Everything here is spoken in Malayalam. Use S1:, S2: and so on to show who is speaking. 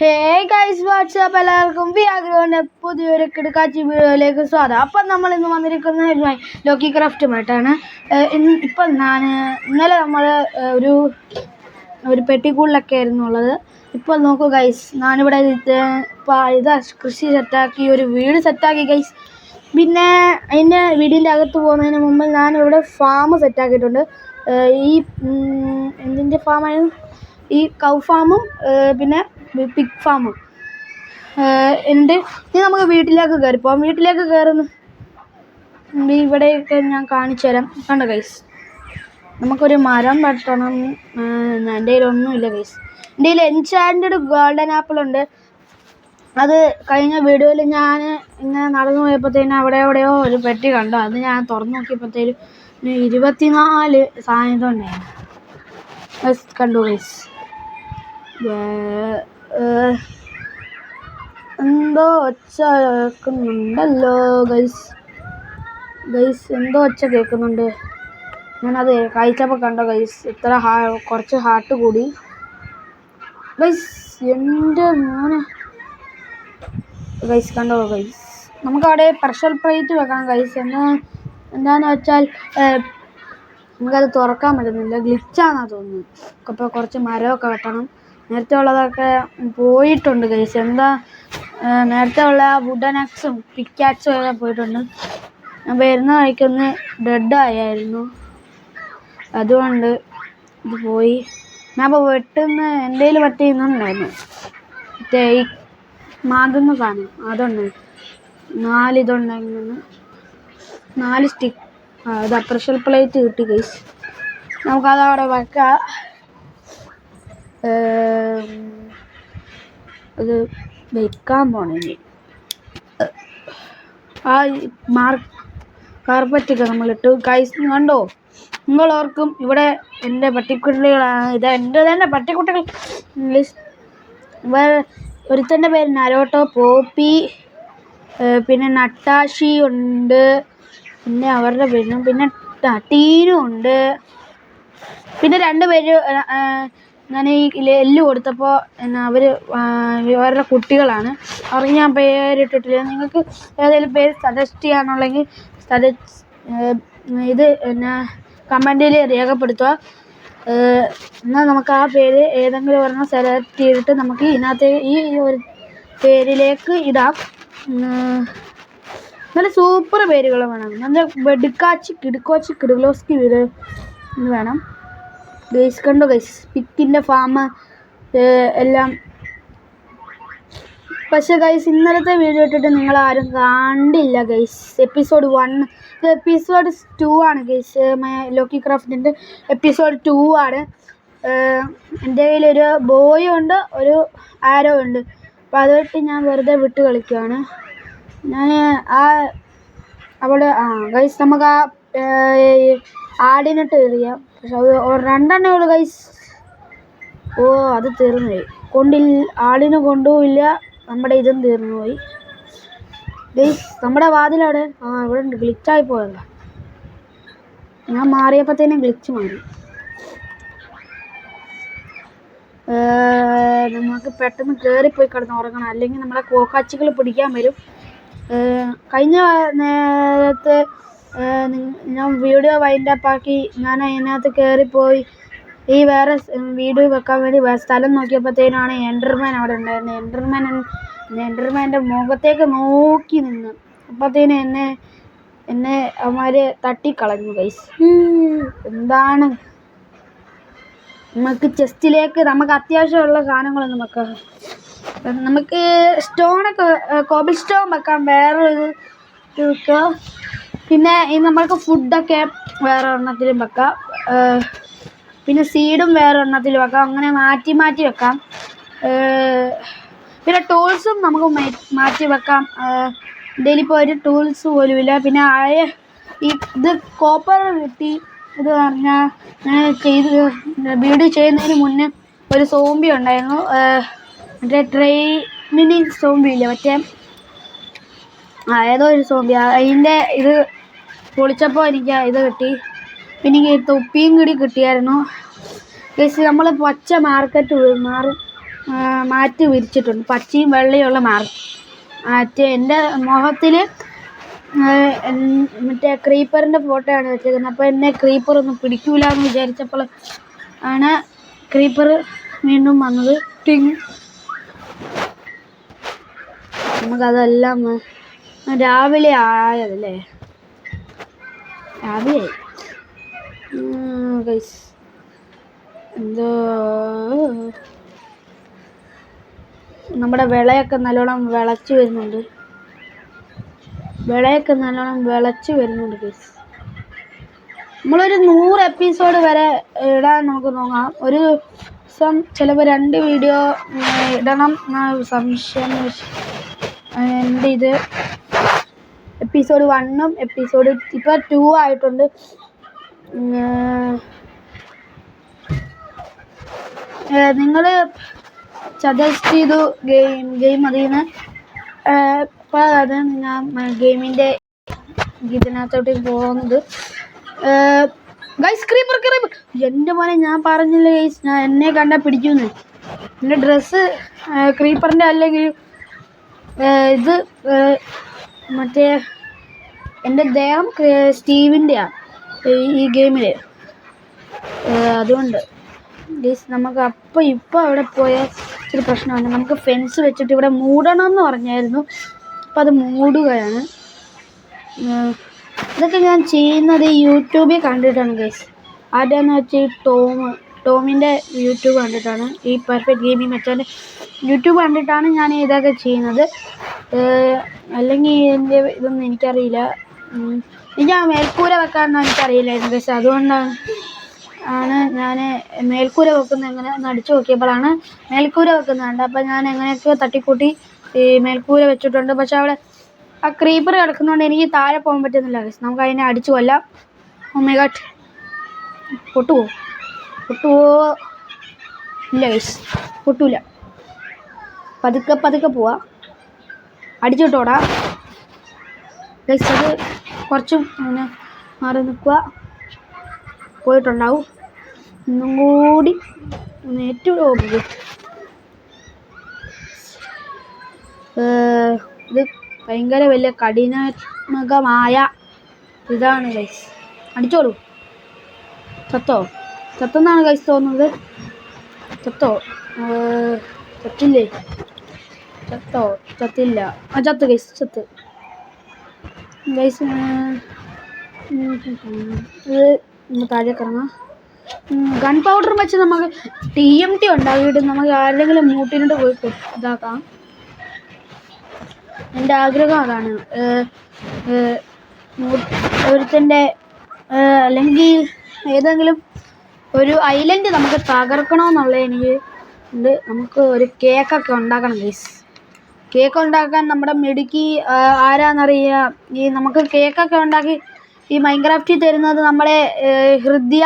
S1: ഹേ ഗൈസ് വാട്സ്ആപ്പ് എല്ലാവർക്കും വ്യാഗ്രഹൻ്റെ പുതിയൊരു കിടക്കാച്ചി വീഡിയോയിലേക്ക് സ്വാഗതം. അപ്പം നമ്മൾ ഇന്ന് വന്നിരിക്കുന്നത് ലോക്കി ക്രാഫ്റ്റുമായിട്ടാണ്. ഇപ്പം ഇന്നലെ നമ്മൾ ഒരു പെട്ടിക്കൂടിലൊക്കെ ആയിരുന്നു ഉള്ളത്. ഇപ്പോൾ നോക്കൂ ഗൈസ്, ഞാനിവിടെ ഇത് കൃഷി സെറ്റാക്കി, ഒരു വീട് സെറ്റാക്കി ഗൈസ്. പിന്നെ അതിൻ്റെ വീടിൻ്റെ അകത്ത് പോകുന്നതിന് മുമ്പ് ഞാനിവിടെ ഫാം സെറ്റാക്കിയിട്ടുണ്ട്. ഈ എന്തിൻ്റെ ഫാമായിരുന്നു? ഈ കൗ ഫാമും പിന്നെ പിഗ് ഫാമും ഉണ്ട്. ഇനി നമുക്ക് വീട്ടിലേക്ക് കയറിപ്പോവാം. വീട്ടിലേക്ക് കയറുന്നു ഇവിടെയൊക്കെ ഞാൻ കാണിച്ചു തരാം. കണ്ടോ ഗൈസ്, നമുക്കൊരു മരം വെട്ടണം. എൻ്റെ കയ്യിലൊന്നുമില്ല ഗൈസ്. എൻ്റെ കയ്യിൽ എൻചാൻറ്റഡ് ഗോൾഡൻ ആപ്പിൾ ഉണ്ട്. അത് കഴിഞ്ഞ വീഡിയോയിൽ ഞാൻ ഇങ്ങനെ നടന്നു പോയപ്പോഴത്തേനും എവിടെയോ ഒരു പെട്ടി കണ്ടു. അത് ഞാൻ തുറന്നു നോക്കിയപ്പോഴത്തേനും 24 സാധനം ഉണ്ടായിരുന്നു. കണ്ടു ഗൈസ്, എന്തോ ഒച്ച കേൾക്കുന്നുണ്ടല്ലോ ഗൈസ്. എന്തോ ഒച്ച കേൾക്കുന്നുണ്ട്. ഞാനത് കഴിച്ചപ്പോൾ കണ്ടോ ഗൈസ്, ഇത്ര കുറച്ച് ഹാർട്ട് കൂടി ഗൈസ്. എൻ്റെ മോനെ ഗൈസ്, കണ്ടോ ഗൈസ്, നമുക്കവിടെ പ്രഷർ പ്ലേറ്റ് വെക്കാം ഗൈസ്. എന്താണെന്ന് വെച്ചാൽ നമുക്കത് തുറക്കാൻ പറ്റുന്നില്ല, ഗ്ലിച്ചാണെന്നാണ് തോന്നുന്നു. അപ്പോൾ കുറച്ച് മരമൊക്കെ വെട്ടണം. നേരത്തെ ഉള്ളതൊക്കെ പോയിട്ടുണ്ട് ഗൈസ്. നേരത്തെ ഉള്ള വുഡൻ ആക്സും പിക്കാക്സും ഒക്കെ പോയിട്ടുണ്ട്. ഞാൻ വരുന്ന വഴിക്കൊന്ന് ഡെഡായിരുന്നു, അതുകൊണ്ട് ഇത് പോയി. ഞാൻ ഇപ്പോൾ എൻ്റെ കയ്യിൽ വെട്ടിന്നുണ്ടായിരുന്നു. മറ്റേ ഈ മാതുന്ന സാധനം അതുണ്ട്. 4 ഇതുണ്ടായിരുന്നു, 4 സ്റ്റിക്ക്. ഇത് പ്രഷർ പ്ലേറ്റ് കിട്ടി ഗൈസ്. നമുക്കതവിടെ വെക്കാം. അത് വെക്കാൻ പോണേ. ആ കാർപ്പറ്റൊക്കെ നമ്മളിട്ട് ഗൈസ്. കണ്ടോ, നിങ്ങളോർക്കും ഇവിടെ എൻ്റെ പട്ടിക്കുട്ടികളാണ്. ഇത് എൻ്റെ തന്നെ പട്ടിക്കുട്ടികൾ. ഒരുത്തൻ്റെ പേര് നരോട്ടോ, പോപ്പി, പിന്നെ നട്ടാഷി ഉണ്ട്, പിന്നെ അവരുടെ പേരും, പിന്നെ ടീനും ഉണ്ട്. പിന്നെ 2 പേര് ഞാൻ ഈ എല്ല് കൊടുത്തപ്പോൾ അവരുടെ കുട്ടികളാണ്. അവർക്ക് ഞാൻ പേരിട്ടിട്ടില്ല. നിങ്ങൾക്ക് ഏതെങ്കിലും പേര് സജസ്റ്റ് ചെയ്യാനുണ്ടെങ്കിൽ ഇത് കമൻറ്റിൽ രേഖപ്പെടുത്തുക. എന്നാൽ നമുക്ക് ആ പേര് ഏതെങ്കിലും ഒരെണ്ണം സെലക്ട് ചെയ്തിട്ട് നമുക്ക് ഇതിനകത്ത് ഈ ഒരു പേരിലേക്ക് ഇടാം. നല്ല സൂപ്പർ പേരുകൾ വേണം. നല്ല കിടുക്കോച്ചി വീട് വേണം ഗൈസ്. കണ്ടോ ഗൈസ്, പിക്കിൻ്റെ ഫാം എല്ലാം. പക്ഷേ ഗൈസ്, ഇന്നലത്തെ വീഡിയോ ഇട്ടിട്ട് നിങ്ങളാരും കണ്ടില്ല ഗൈസ്. എപ്പിസോഡ് 1, ഇത് എപ്പിസോഡ് 2 ആണ് ഗൈസ്. ലോക്കി ക്രാഫ്റ്റിൻ്റെ എപ്പിസോഡ് 2 ആണ്. എൻ്റെ കയ്യിലൊരു ബോയും ഉണ്ട്, ഒരു ആരോ ഉണ്ട്. അപ്പോൾ അതുമായിട്ട് ഞാൻ വെറുതെ വിട്ട് കളിക്കുകയാണ്. ഞാൻ അവിടെ ഗൈസ്, നമുക്ക് ആടിനിട്ട് എറിയാം. പക്ഷെ അത് 2 ഉള്ളൂ ഗൈസ്. അത് തീർന്നുപോയി. ആടിനെ കൊണ്ടുപോയില്ല, നമ്മുടെ ഇതും തീർന്നുപോയി ഗൈസ്. നമ്മുടെ വാതിലവിടെ ഇവിടെ ഉണ്ട്. ഗ്ലിച്ചായി പോയല്ല, ഞാൻ മാറിയപ്പോഴത്തേനും ഗ്ലിച്ച് മാറി. നമുക്ക് പെട്ടെന്ന് കയറിപ്പോയി കിടന്ന് ഉറങ്ങണം, അല്ലെങ്കിൽ നമ്മളെ കോക്കാച്ചികൾ പിടിക്കാൻ വരും. കഴിഞ്ഞ നേരത്തെ ഞാൻ വീഡിയോ വൈൻഡപ്പാക്കി. ഞാൻ അതിനകത്ത് കയറിപ്പോയി ഈ വേറെ വീഡിയോ വെക്കാൻ വേണ്ടി സ്ഥലം നോക്കിയപ്പോഴത്തേനാണ് എൻഡർമാൻ അവിടെ ഉണ്ടായിരുന്നത്. എൻഡർമാൻ്റെ മുഖത്തേക്ക് നോക്കി നിന്ന് അപ്പോഴത്തേനും എന്നെ അവന്മാർ തട്ടിക്കളഞ്ഞു ഗൈസ്. എന്താണ്, നമുക്ക് ചെസ്റ്റിലേക്ക് നമുക്ക് അത്യാവശ്യമുള്ള സാധനങ്ങളൊന്നും വെക്കാം. നമുക്ക് സ്റ്റോണൊക്കെ, കോബിൾ സ്റ്റോൺ വെക്കാം, വേറെ ഇത് വെക്കാം. പിന്നെ നമ്മൾക്ക് ഫുഡൊക്കെ വേറെ ഒരെണ്ണത്തിലും വെക്കാം. പിന്നെ സീഡും വേറെ ഒരെണ്ണത്തിൽ വെക്കാം. അങ്ങനെ മാറ്റി വെക്കാം. പിന്നെ ടൂൾസും നമുക്ക് മാറ്റി വെക്കാം. ഇതിലിപ്പോൾ ഒരു ടൂൾസ് പോലുമില്ല. പിന്നെ ഇത് കോപ്പർ കിട്ടി. ഇത് പറഞ്ഞാൽ വീഡിയോ ചെയ്യുന്നതിന് മുന്നേ ഒരു സോംബി ഉണ്ടായിരുന്നു. മറ്റേ ട്രെയിനിങ് സോംബി ഇല്ല, മറ്റേ ഏതോ ഒരു സോംബി. അതിൻ്റെ ഇത് പൊളിച്ചപ്പോൾ എനിക്ക് ഇത് കിട്ടി. പിന്നെ എനിക്ക് തൊപ്പിയും കൂടി കിട്ടിയായിരുന്നു ഗൈസ്. നമ്മൾ പച്ച മാർക്കറ്റ് മാറും മാറ്റി വിരിച്ചിട്ടുണ്ട്, പച്ചയും വെള്ളയുള്ള മറ്റേ എൻ്റെ മുഖത്തിൽ മറ്റേ ക്രീപ്പറിൻ്റെ ഫോട്ടോയാണ് വെച്ചേക്കുന്നത്. അപ്പോൾ എന്നെ ക്രീപ്പറൊന്നും പിടിക്കൂല എന്ന് വിചാരിച്ചപ്പോൾ ആണ് ക്രീപ്പർ വീണ്ടും വന്നത്. ടിങ്. നമുക്കതെല്ലാം രാവിലെ ആയതല്ലേ, രാവിലെ ഗൈസ്. എന്തോ നമ്മുടെ വിളയൊക്കെ നല്ലോണം വിളച്ച് വരുന്നുണ്ട്, ഗൈസ്. നമ്മളൊരു 100 എപ്പിസോഡ് വരെ ഇടാൻ നമുക്ക് നോക്കാം. ഒരു ദിവസം ചിലപ്പോൾ 2 വീഡിയോ ഇടണം എന്ന സംശയം. എൻ്റെ ഇത് എപ്പിസോഡ് 1ഉം എപ്പിസോഡ് ഇപ്പോൾ 2 ആയിട്ടുണ്ട്. നിങ്ങൾ സജസ്റ്റ് ചെയ്തു ഗെയിം അതിൽ നിന്ന്. ഇപ്പോൾ അത് ഞാൻ ഗെയിമിൻ്റെ ഇതിനകത്തോട്ട് പോകുന്നത്. Guys creeper. എൻ്റെ മോനെ ഞാൻ പറഞ്ഞില്ല ഗൈസ്, ഞാൻ എന്നെ കണ്ടാൽ പിടിക്കുമെന്ന്. എൻ്റെ ഡ്രസ്സ് ക്രീപ്പറിൻ്റെ അല്ലെങ്കിൽ ഇത് മറ്റേ എൻ്റെ ദേഹം സ്റ്റീവിൻ്റെയാണ് ഈ ഗെയിമിൽ. അതുകൊണ്ട് ഗൈസ് നമുക്ക് ഇപ്പോൾ അവിടെ പോയ ഇച്ചിരി പ്രശ്നമാണ്. നമുക്ക് ഫെൻസ് വെച്ചിട്ട് ഇവിടെ മൂടണം എന്ന് പറഞ്ഞായിരുന്നു, അപ്പോൾ അത് മൂടുകയാണ്. ഇതൊക്കെ ഞാൻ ചെയ്യുന്നത് യൂട്യൂബിൽ കണ്ടിട്ടാണ് ഗൈസ്. ആദ്യമെന്ന് വെച്ചാൽ ടോമിൻ്റെ യൂട്യൂബ് കണ്ടിട്ടാണ്, ഈ പെർഫെക്റ്റ് ഗെയിമിംഗ് മെച്ചൻ്റെ യൂട്യൂബ് കണ്ടിട്ടാണ് ഞാൻ ഇതൊക്കെ ചെയ്യുന്നത്. അല്ലെങ്കിൽ എൻ്റെ ഇതൊന്നും എനിക്കറിയില്ല. എനിക്ക് ആ മേൽക്കൂര വെക്കാനൊന്നും എനിക്കറിയില്ലായിരുന്നു ഗൈസ്. അതുകൊണ്ടാണ് ഞാൻ മേൽക്കൂര വെക്കുന്നത് എങ്ങനെ അടിച്ചു നോക്കിയപ്പോഴാണ് മേൽക്കൂര വെക്കുന്നുണ്ട്. അപ്പോൾ ഞാൻ എങ്ങനെയൊക്കെ തട്ടിക്കൂട്ടി ഈ മേൽക്കൂര വെച്ചിട്ടുണ്ട്. പക്ഷെ അവിടെ ആ ക്രീപ്പർ കിടക്കുന്നതുകൊണ്ട് എനിക്ക് താഴെ പോകാൻ പറ്റുന്നില്ല ഗൈസ്. നമുക്ക് അതിനെ അടിച്ചു കൊല്ലാം. ഓ മൈ ഗോഡ്, പൊട്ടുവോ? ഇല്ല ഗൈസ്, പൊട്ടൂല. പതുക്കെ പോവാ. അടിച്ചിട്ടോടാ ഗൈസ്. അത് കുറച്ചും അങ്ങനെ മാറി നിൽക്കുക. പോയിട്ടുണ്ടാവും. ഒന്നും കൂടി ഏറ്റവും പോകും. ഇത് ഭയങ്കര വലിയ കഠിനാത്മകമായ ഇതാണ് ഗൈസ്. അടിച്ചോളൂ. ചത്തെന്നാണ് ഗൈസ് തോന്നുന്നത്. ചത്തില്ലേ? ചത്തില്ല. ചത്ത് ഗൈസ്, ചത്ത് ഗൈസ്. ഇത് താഴേക്ക് ഇറങ്ങാം. ഗൺ പൗഡർ വെച്ച് നമുക്ക് TNT ഉണ്ടാക്കിയിട്ട് നമുക്ക് ആരുടെങ്കിലും മൂട്ടിനോട്ട് പോയി ഇതാക്കാം. എൻ്റെ ആഗ്രഹം അതാണ്. ഒരുത്തൻ്റെ അല്ലെങ്കിൽ ഏതെങ്കിലും ഒരു ഐലൻഡ് നമുക്ക് തകർക്കണമെന്നുള്ളത് എനിക്ക് ഉണ്ട്. നമുക്ക് ഒരു കേക്കൊക്കെ ഉണ്ടാക്കണം ഗൈസ്. കേക്ക് ഉണ്ടാക്കാൻ നമ്മുടെ മിടുക്കി ആരാന്നറിയുക. ഈ നമുക്ക് കേക്കൊക്കെ ഉണ്ടാക്കി ഈ മൈൻക്രാഫ്റ്റിൽ തരുന്നത് നമ്മളെ ഹൃദയ